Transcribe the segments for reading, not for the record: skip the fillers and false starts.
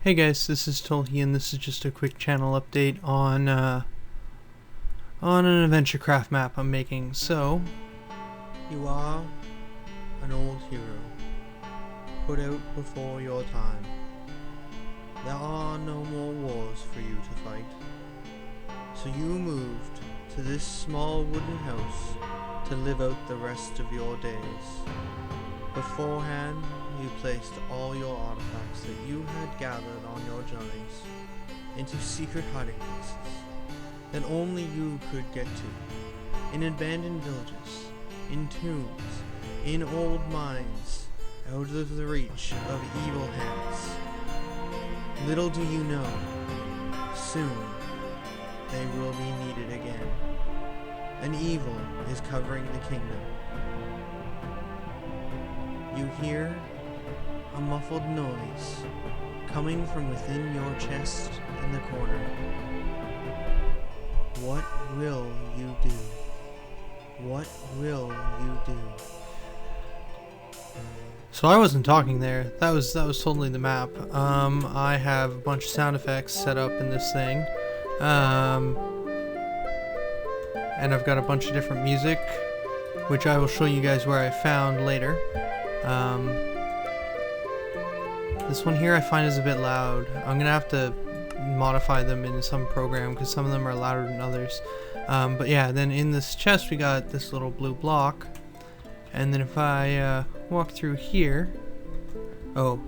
Hey guys, this is Tolhi, and this is just a quick channel update on an Adventurecraft map I'm making. So, You are an old hero, put out before your time. There are no more wars for you to fight. So you moved to this small wooden house to live out the rest of your days. Beforehand, you placed all your artifacts that you had gathered on your journeys into secret hiding places that only you could get to, in abandoned villages, in tombs, in old mines, out of the reach of evil hands. Little do you know, soon they will be needed again. An evil is covering the kingdom. You hear a muffled noise coming from within your chest in the corner. What will you do? What will you do? so I wasn't talking there. That was totally the map. I have a bunch of sound effects set up in this thing, and I've got a bunch of different music, which I will show you guys where I found later. This one here I find is a bit loud. I'm gonna have to modify them in some program because some of them are louder than others. But yeah, then in this chest we got this little blue block, and then if I walk through here,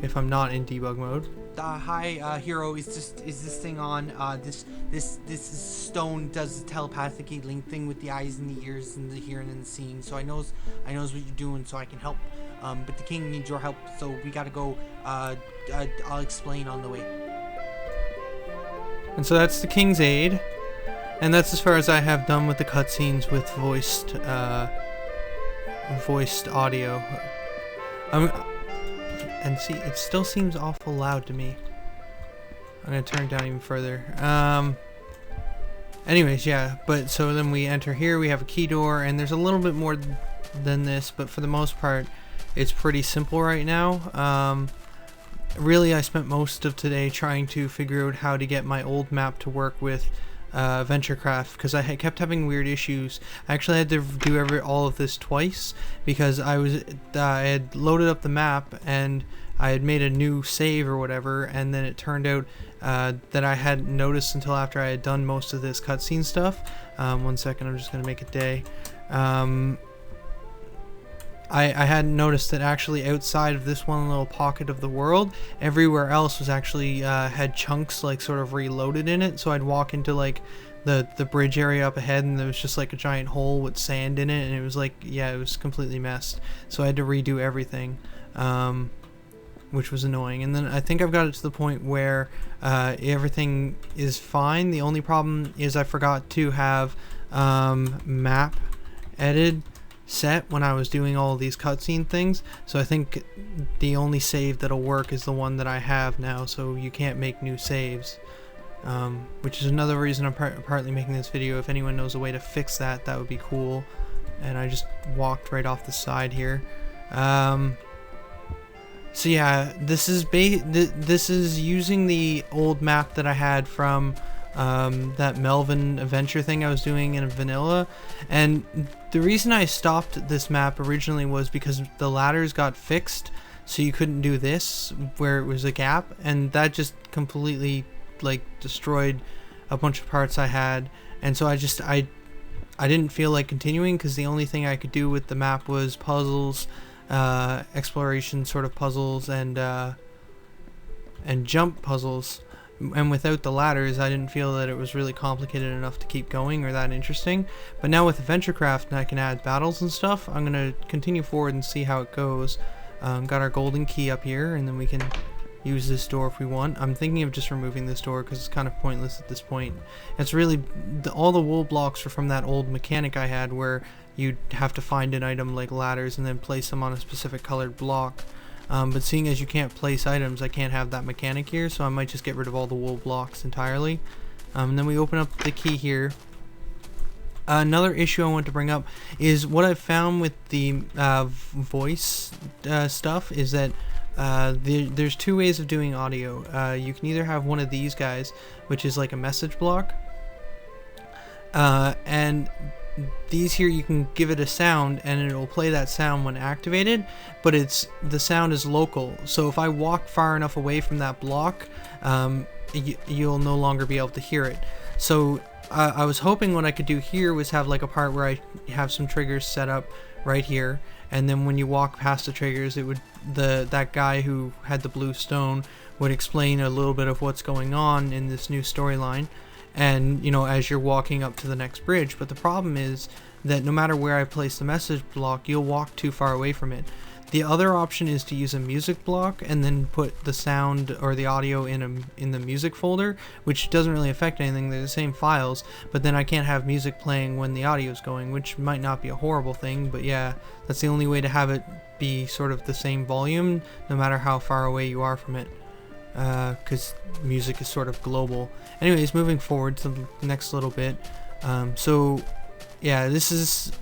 if I'm not in debug mode. Hi, hero. Is this thing on? This is stone does the telepathically link thing with the eyes and the ears and the hearing and the seeing. So I knows what you're doing, so I can help. But the king needs your help, so we gotta go. I'll explain on the way. And so that's the King's Aid, and that's as far as I have done with the cutscenes with voiced audio. And see, it still seems awful loud to me. I'm gonna turn it down even further. Anyways, yeah, but so then we enter here, we have a key door, and there's a little bit more than this, but for the most part, it's pretty simple right now. Really, I spent most of today trying to figure out how to get my old map to work with Adventurecraft, because I kept having weird issues. I actually had to do all of this twice because I had loaded up the map and I had made a new save or whatever, and then it turned out that I hadn't noticed until after I had done most of this cutscene stuff. One second, I'm just gonna make a day. I hadn't noticed that actually outside of this one little pocket of the world, everywhere else was actually had chunks like sort of reloaded in it. So I'd walk into like the bridge area up ahead, and there was just like a giant hole with sand in it, and it was like, yeah, it was completely messed. So I had to redo everything, which was annoying. And then I think I've got it to the point where everything is fine. The only problem is I forgot to have map edit set when I was doing all these cutscene things, so I think the only save that'll work is the one that I have now, so you can't make new saves, which is another reason I'm partly making this video. If anyone knows a way to fix that, that would be cool. And I just walked right off the side here. So yeah, this is using the old map that I had from that Melvin adventure thing I was doing in vanilla, and the reason I stopped this map originally was because the ladders got fixed, so you couldn't do this where it was a gap, and that just completely like destroyed a bunch of parts I had. And so I didn't feel like continuing, because the only thing I could do with the map was puzzles, exploration sort of puzzles, and jump puzzles. And without the ladders, I didn't feel that it was really complicated enough to keep going or that interesting. But now with Adventurecraft, and I can add battles and stuff, I'm going to continue forward and see how it goes. Got our golden key up here, and then we can use this door if we want. I'm thinking of just removing this door because it's kind of pointless at this point. It's really, all the wool blocks are from that old mechanic I had where you'd have to find an item like ladders and then place them on a specific colored block. But seeing as you can't place items, I can't have that mechanic here, so I might just get rid of all the wool blocks entirely. And then we open up the key here. Another issue I want to bring up is what I've found with the voice stuff is that There's two ways of doing audio. You can either have one of these guys, which is like a message block, and these here you can give it a sound and it'll play that sound when activated, but the sound is local. So if I walk far enough away from that block, you'll no longer be able to hear it. So I was hoping what I could do here was have like a part where I have some triggers set up right here, and then when you walk past the triggers, it would that guy who had the blue stone would explain a little bit of what's going on in this new storyline, and you know, as you're walking up to the next bridge. But the problem is that no matter where I place the message block, you'll walk too far away from it. The other option is to use a music block and then put the sound or the audio in the music folder, which doesn't really affect anything. They're the same files, but then I can't have music playing when the audio is going, which might not be a horrible thing, but yeah, that's the only way to have it be sort of the same volume no matter how far away you are from it, because music is sort of global. Anyways, moving forward to the next little bit. So yeah, this is...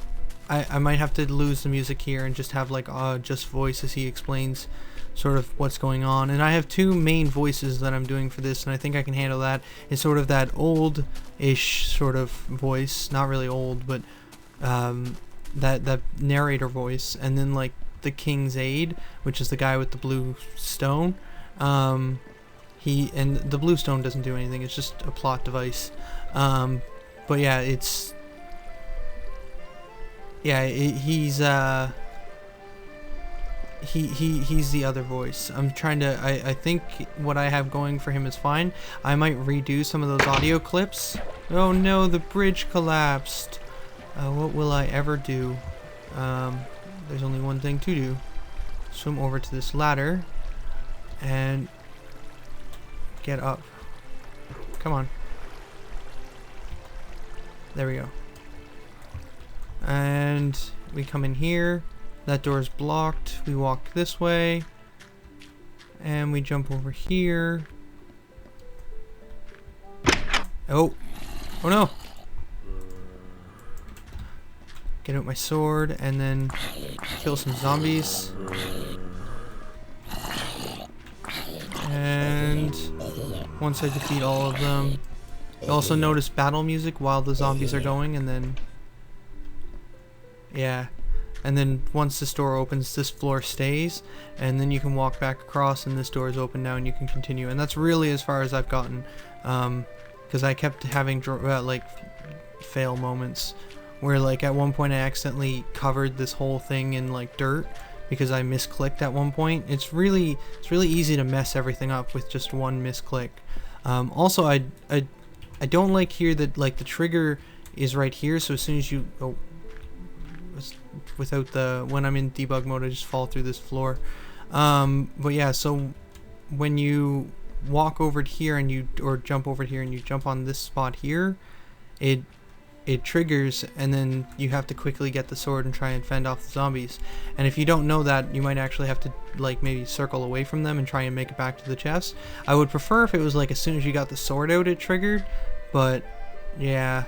I might have to lose the music here and just have like just voice as he explains sort of what's going on. And I have two main voices that I'm doing for this, and I think I can handle that. It's sort of that old-ish sort of voice, not really old, but that narrator voice, and then like the King's Aide, which is the guy with the blue stone. And the blue stone doesn't do anything, it's just a plot device. But yeah, he's he's the other voice. I'm trying to, I think what I have going for him is fine. I might redo some of those audio clips. Oh no, the bridge collapsed. What will I ever do? There's only one thing to do. Swim over to this ladder and get up. Come on. There we go. And we come in here. That door is blocked. We walk this way. And we jump over here. Oh. Oh no. Get out my sword and then kill some zombies. And once I defeat all of them, you also notice battle music while the zombies are going, and then yeah, and then once this door opens, this floor stays, and then you can walk back across and this door is open now and you can continue. And that's really as far as I've gotten, because I kept having like fail moments where like at one point I accidentally covered this whole thing in like dirt because I misclicked at one point. It's really easy to mess everything up with just one misclick. Also I don't like here that like the trigger is right here, so as soon as you without the, when I'm in debug mode, I just fall through this floor. But yeah, so when you walk over here and or jump over here and you jump on this spot here, it triggers, and then you have to quickly get the sword and try and fend off the zombies. And if you don't know that, you might actually have to like maybe circle away from them and try and make it back to the chest. I would prefer if it was like as soon as you got the sword out it triggered, but yeah,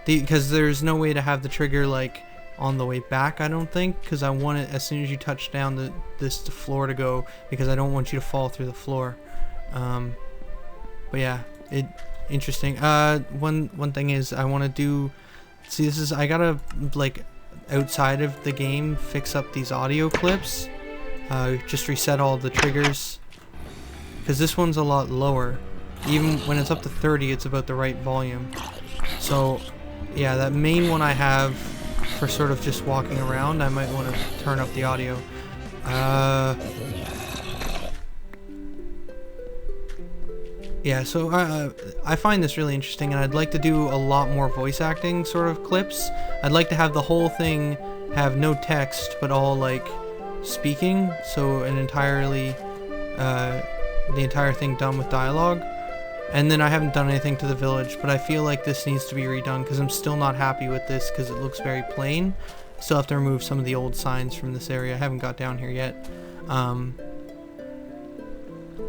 because there's no way to have the trigger like on the way back, I don't think, because I want it as soon as you touch down the floor to go, because I don't want you to fall through the floor. But yeah, interesting. One thing is I want to do, see, this is, I gotta like outside of the game fix up these audio clips, just reset all the triggers, because this one's a lot lower. Even when it's up to 30, it's about the right volume. So yeah, that main one I have for sort of just walking around, I might want to turn up the audio. Yeah, so I find this really interesting, and I'd like to do a lot more voice acting sort of clips. I'd like to have the whole thing have no text, but all like speaking, so the entire thing done with dialogue. And then I haven't done anything to the village, but I feel like this needs to be redone because I'm still not happy with this because it looks very plain. Still have to remove some of the old signs from this area. I haven't got down here yet.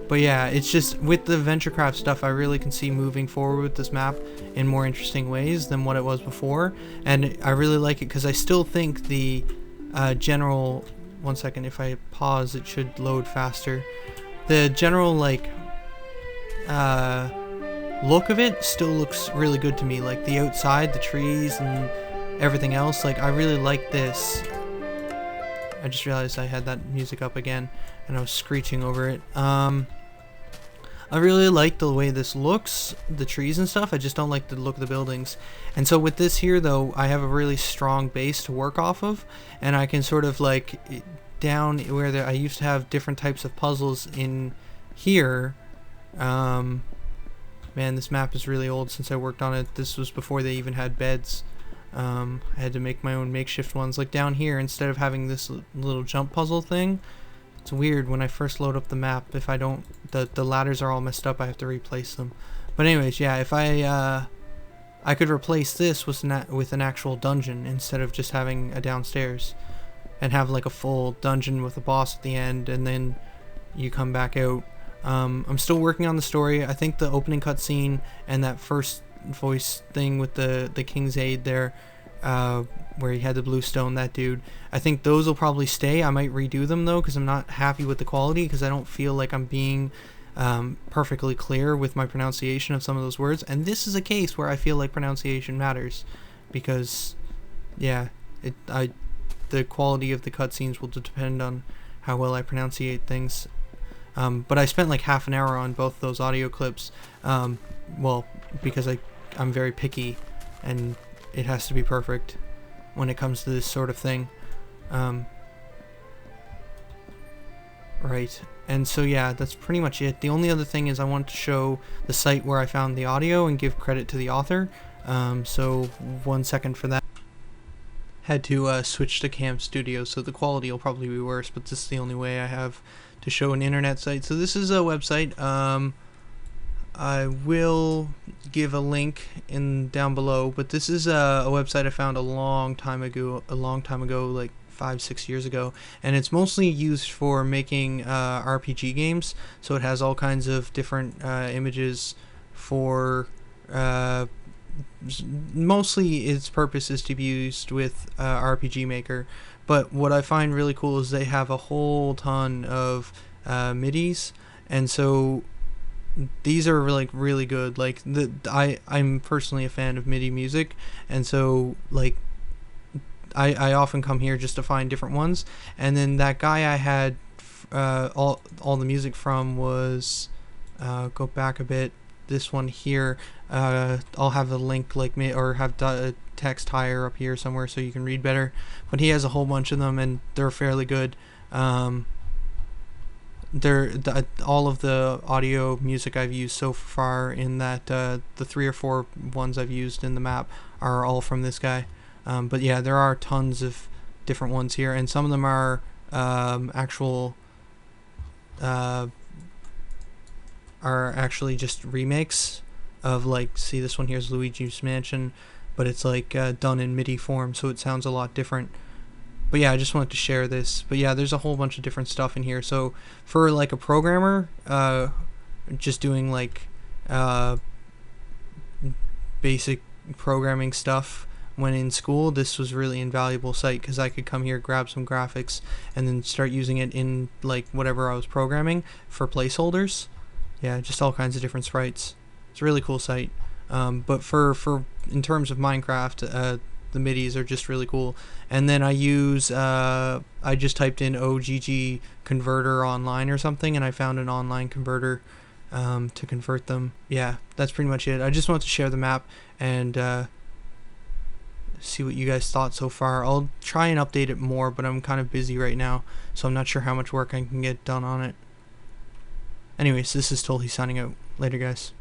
But yeah, it's just with the Adventurecraft stuff, I really can see moving forward with this map in more interesting ways than what it was before. And I really like it because I still think the general 1 second. If I pause, it should load faster. The general like look of it still looks really good to me. Like the outside, the trees, and everything else. Like I really like this. I just realized I had that music up again, and I was screeching over it. I really like the way this looks, the trees and stuff. I just don't like the look of the buildings. And so with this here, though, I have a really strong base to work off of, and I can sort of like down where I used to have different types of puzzles in here. Man, this map is really old since I worked on it. This was before they even had beds. I had to make my own makeshift ones. Like down here, instead of having this little jump puzzle thing, it's weird when I first load up the map. If I don't, the ladders are all messed up. I have to replace them. But anyways, yeah, if I could replace this with an actual dungeon instead of just having a downstairs, and have like a full dungeon with a boss at the end, and then you come back out. I'm still working on the story. I think the opening cutscene and that first voice thing with the King's Aid there, where he had the blue stone, that dude, I think those will probably stay. I might redo them though, because I'm not happy with the quality, because I don't feel like I'm being perfectly clear with my pronunciation of some of those words. And this is a case where I feel like pronunciation matters, because yeah, the quality of the cutscenes will depend on how well I pronunciate things. But I spent like half an hour on both those audio clips, well, because I'm very picky, and it has to be perfect when it comes to this sort of thing. Right, and so yeah, that's pretty much it. The only other thing is I want to show the site where I found the audio and give credit to the author. So 1 second for that. Had to switch to Cam Studio, so the quality will probably be worse, but this is the only way I have to show an internet site. So this is a website. I will give a link down below, but this is a website I found a long time ago, like 5-6 years ago, and it's mostly used for making RPG games. So it has all kinds of different images for mostly its purpose is to be used with RPG Maker. But what I find really cool is they have a whole ton of MIDIs, and so these are really good. Like I'm personally a fan of MIDI music, and so like I often come here just to find different ones. And then that guy I had all the music from was go back a bit. This one here, I'll have a link or have text higher up here somewhere so you can read better. But he has a whole bunch of them, and they're fairly good. All of the audio music I've used so far in that the 3 or 4 ones I've used in the map are all from this guy. But yeah, there are tons of different ones here, and some of them are actually just remakes of, like, see, this one here is Luigi's Mansion, but it's like done in MIDI form, so it sounds a lot different. But yeah, I just wanted to share this. But yeah, there's a whole bunch of different stuff in here. So for like a programmer, just doing like basic programming stuff when in school, this was really invaluable site, because I could come here, grab some graphics, and then start using it in like whatever I was programming for placeholders. Yeah, just all kinds of different sprites. It's a really cool site. But for in terms of Minecraft, the MIDIs are just really cool. And then I use I just typed in OGG converter online or something, and I found an online converter to convert them. Yeah, that's pretty much it. I just wanted to share the map and see what you guys thought so far. I'll try and update it more, but I'm kind of busy right now, so I'm not sure how much work I can get done on it. Anyways, this is Tolhi signing out. Later, guys.